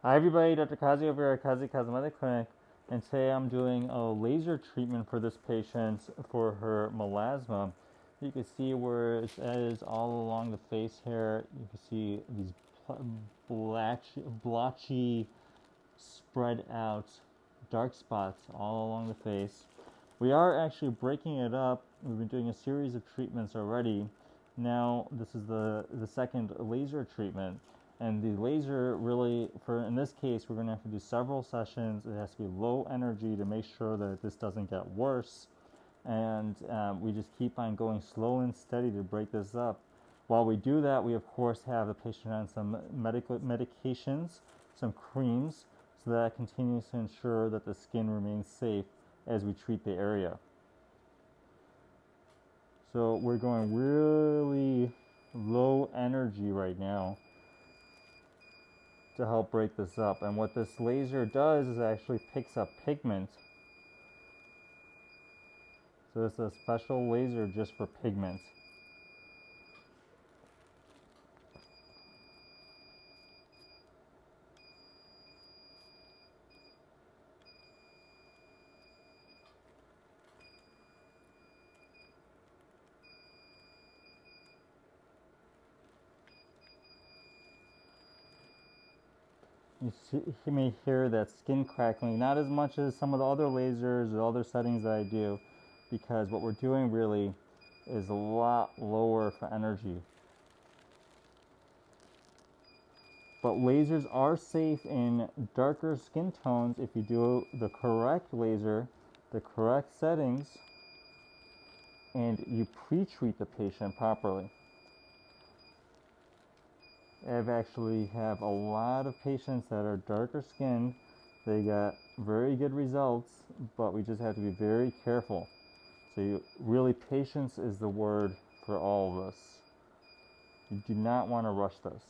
Hi everybody, Dr. Qazi over here at Qazi Cosmetic Clinic, and today I'm doing a laser treatment for this patient for her melasma. You can see where it is all along the face here. You can see these blotchy, spread out dark spots all along the face. We are actually breaking it up. We've been doing a series of treatments already. Now this is the second laser treatment. And the laser really, for in this case, we're going to have to do several sessions. It has to be low energy to make sure that this doesn't get worse. And we just keep on going slow and steady to break this up. While we do that, we of course have the patient on some medications, some creams, so that continues to ensure that the skin remains safe as we treat the area. So we're going really low energy right now to help break this up. And what this laser does is actually picks up pigment. So this is a special laser just for pigment. You may hear that skin crackling, not as much as some of the other lasers or other settings that I do, because what we're doing really is a lot lower for energy. But lasers are safe in darker skin tones if you do the correct laser, the correct settings, and you pre-treat the patient properly. I've actually have a lot of patients that are darker skinned. They got very good results, but we just have to be very careful. So really, patience is the word for all of this. You do not want to rush this.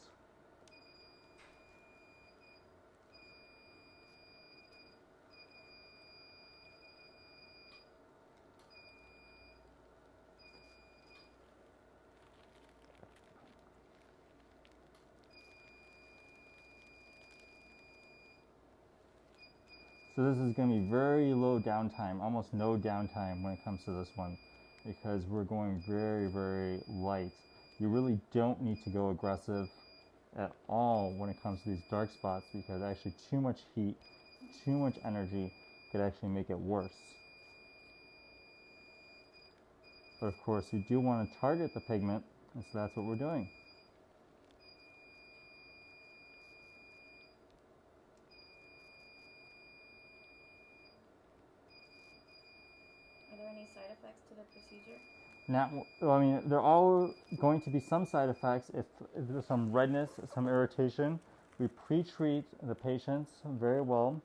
So this is going to be very low downtime, almost no downtime when it comes to this one, because we're going very, very light. You really don't need to go aggressive at all when it comes to these dark spots, because actually too much heat, too much energy could actually make it worse. But of course, you do want to target the pigment, and so that's what we're doing. Are there any side effects to the procedure? I mean, there are all going to be some side effects. If there's some redness, some irritation, we pre-treat the patients very well.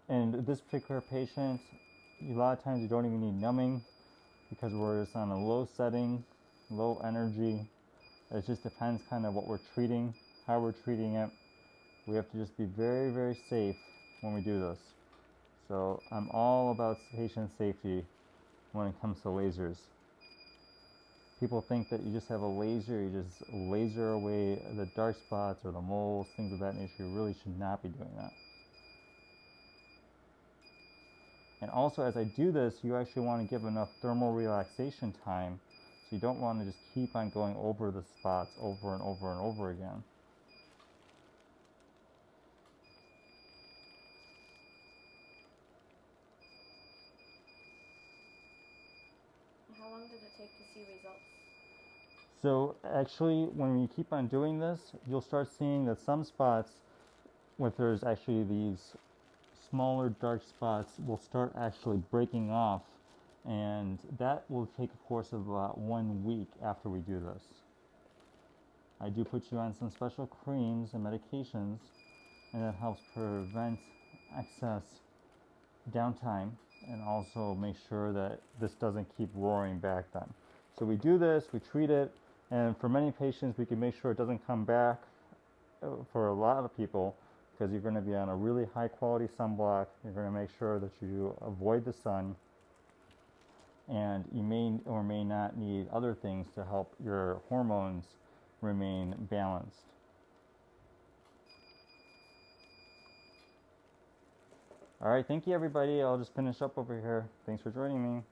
And this particular patient, a lot of times you don't even need numbing because we're just on a low setting, low energy. It just depends kind of what we're treating, how we're treating it. We have to just be very, very safe when we do this. So I'm all about patient safety when it comes to lasers. People think that you just have a laser, you just laser away the dark spots or the moles, things of that nature. You really should not be doing that. And also, as I do this, you actually want to give enough thermal relaxation time, so you don't want to just keep on going over the spots over and over and over again. How long does it take to see results? So actually, when you keep on doing this, you'll start seeing that some spots, if there's actually these smaller dark spots, will start actually breaking off, and that will take a course of about 1 week after we do this. I do put you on some special creams and medications, and that helps prevent excess downtime and also make sure that this doesn't keep roaring back then. So we do this, we treat it, and for many patients we can make sure it doesn't come back. For a lot of people, because you're going to be on a really high quality sunblock, you're going to make sure that you avoid the sun, and you may or may not need other things to help your hormones remain balanced. All right, thank you everybody. I'll just finish up over here. Thanks for joining me.